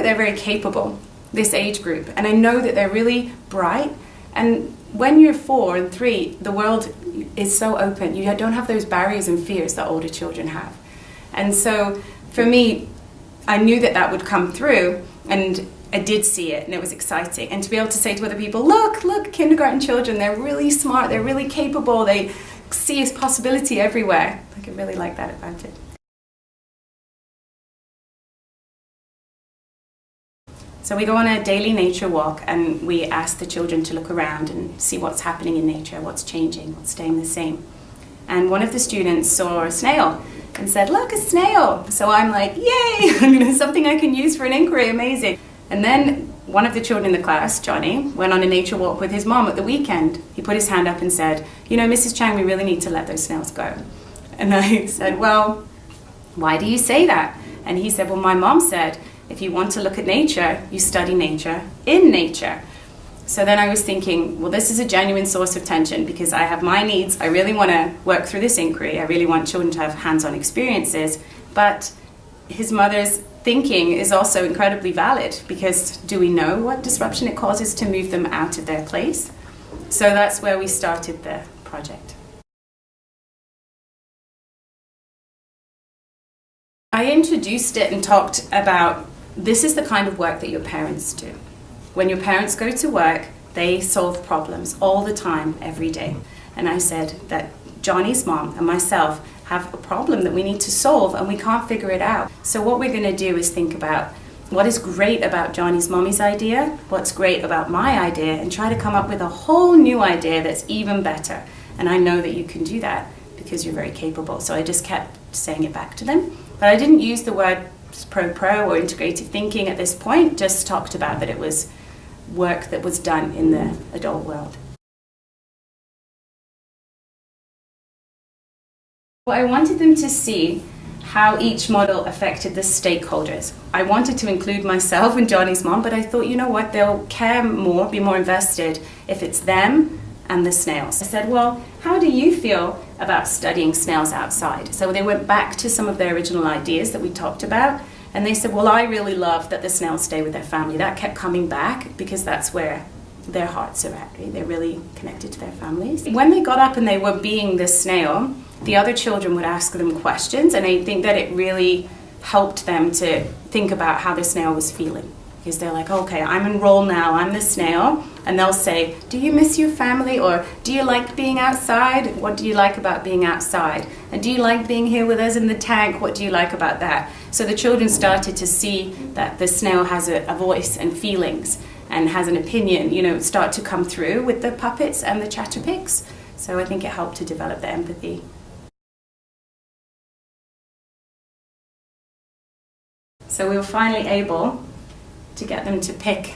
they're very capable, this age group, and I know that they're really bright. And when you're 4 and 3, the world is so open. You don't have those barriers and fears that older children have. And so for me, I knew that that would come through, and I did see it, and it was exciting. And to be able to say to other people, look, kindergarten children, they're really smart, they're really capable, they see a possibility everywhere. I could really like that about it. So we go on a daily nature walk, and we ask the children to look around and see what's happening in nature, what's changing, what's staying the same. And one of the students saw a snail and said, look, a snail. So I'm like, yay, something I can use for an inquiry, amazing. And then one of the children in the class, Johnny, went on a nature walk with his mom at the weekend. He put his hand up and said, Mrs. Chang, we really need to let those snails go. And I said, well, why do you say that? And he said, well, my mom said, if you want to look at nature, you study nature in nature. So then I was thinking, well, this is a genuine source of tension because I have my needs. I really want to work through this inquiry. I really want children to have hands-on experiences. But his mother's thinking is also incredibly valid because do we know what disruption it causes to move them out of their place? So that's where we started the project. I introduced it and talked about this is the kind of work that your parents do. When your parents go to work, they solve problems all the time, every day. And I said that Johnny's mom and myself have a problem that we need to solve and we can't figure it out. So what we're going to do is think about what is great about Johnny's mommy's idea, what's great about my idea, and try to come up with a whole new idea that's even better. And I know that you can do that because you're very capable. So I just kept saying it back to them. But I didn't use the word pro or integrative thinking at this point, just talked about that it was work that was done in the adult world. Well, I wanted them to see how each model affected the stakeholders. I wanted to include myself and Johnny's mom, but I thought, you know what, they'll care more, be more invested if it's them and the snails. I said, well, how do you feel about studying snails outside? So they went back to some of their original ideas that we talked about, and they said, well, I really love that the snails stay with their family. That kept coming back because that's where their hearts are at, right? They're really connected to their families. When they got up and they were being the snail, the other children would ask them questions, and I think that it really helped them to think about how the snail was feeling. Because they're like, okay, I'm in role now, I'm the snail, and they'll say, do you miss your family, or do you like being outside? What do you like about being outside? And do you like being here with us in the tank? What do you like about that? So the children started to see that the snail has a voice and feelings and has an opinion, start to come through with the puppets and the chatterpicks. So I think it helped to develop the empathy. So we were finally able to get them to pick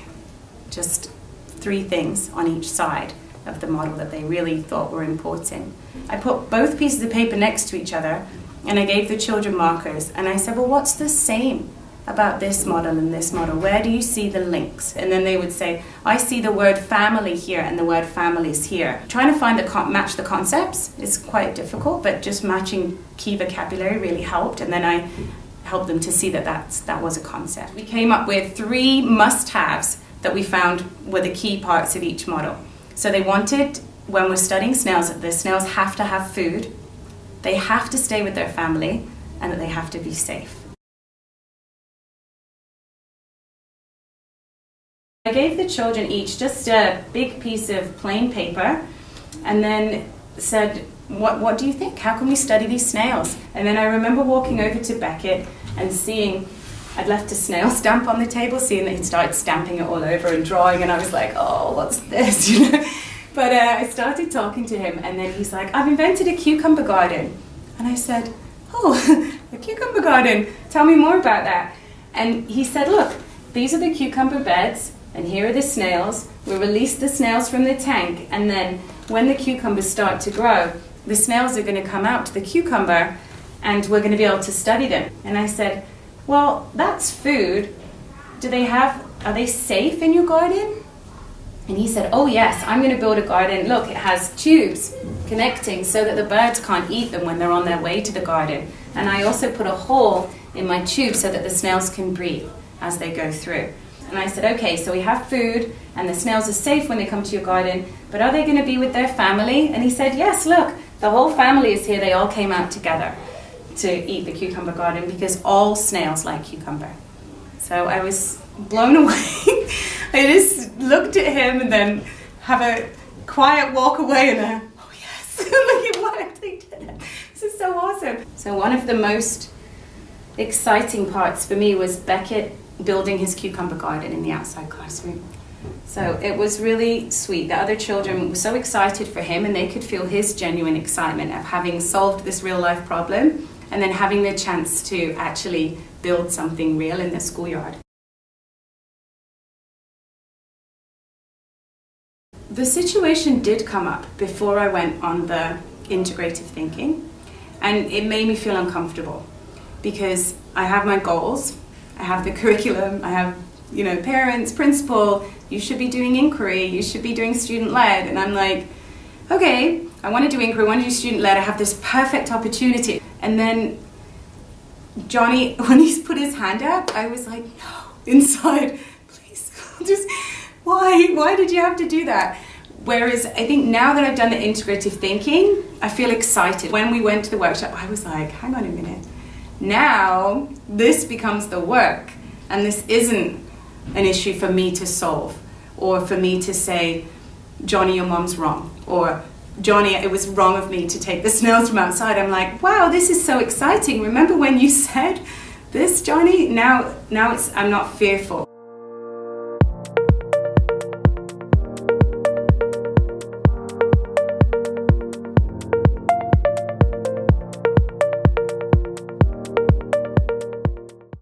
just 3 things on each side of the model that they really thought were important. I put both pieces of paper next to each other and I gave the children markers and I said, well, what's the same about this model and this model? Where do you see the links? And then they would say, I see the word family here and the word families here. Trying to find match the concepts is quite difficult, but just matching key vocabulary really helped. And then I helped them to see that was a concept. We came up with 3 must-haves that we found were the key parts of each model. So they wanted, when we're studying snails, the snails have to have food, they have to stay with their family, and that they have to be safe. I gave the children each just a big piece of plain paper and then said, what do you think? How can we study these snails? And then I remember walking over to Beckett and seeing, I'd left a snail stamp on the table, seeing that he'd started stamping it all over and drawing, and I was like, oh, what's this? But I started talking to him, and then he's like, I've invented a cucumber garden. And I said, oh, a cucumber garden, tell me more about that. And he said, look, these are the cucumber beds, and here are the snails. We release the snails from the tank, and then when the cucumbers start to grow, the snails are going to come out to the cucumber, and we're going to be able to study them. And I said, well, that's food. Are they safe in your garden? And he said, oh yes, I'm going to build a garden. Look, it has tubes connecting so that the birds can't eat them when they're on their way to the garden. And I also put a hole in my tube so that the snails can breathe. as they go through. And I said, okay, so we have food and the snails are safe when they come to your garden, but are they going to be with their family? And he said, yes, look, the whole family is here. They all came out together to eat the cucumber garden because all snails like cucumber. So I was blown away. I just looked at him and then have a quiet walk away and oh yes, look at what they did. This is so awesome. So one of the most exciting parts for me was Beckett building his cucumber garden in the outside classroom. So it was really sweet. The other children were so excited for him and they could feel his genuine excitement of having solved this real life problem and then having the chance to actually build something real in the schoolyard. The situation did come up before I went on the integrative thinking, and it made me feel uncomfortable because I have my goals, I have the curriculum, I have, parents, principal, you should be doing inquiry, you should be doing student-led, and I'm like, okay, I want to do inquiry, I want to do student-led, I have this perfect opportunity. And then Johnny, when he put his hand up, I was like, no, inside, please, just, why did you have to do that? Whereas I think now that I've done the integrative thinking, I feel excited. When we went to the workshop, I was like, hang on a minute. Now this becomes the work, and this isn't an issue for me to solve, or for me to say, Johnny, your mom's wrong, or Johnny, it was wrong of me to take the snails from outside. I'm like, wow, this is so exciting. Remember when you said this, Johnny? Now I'm not fearful.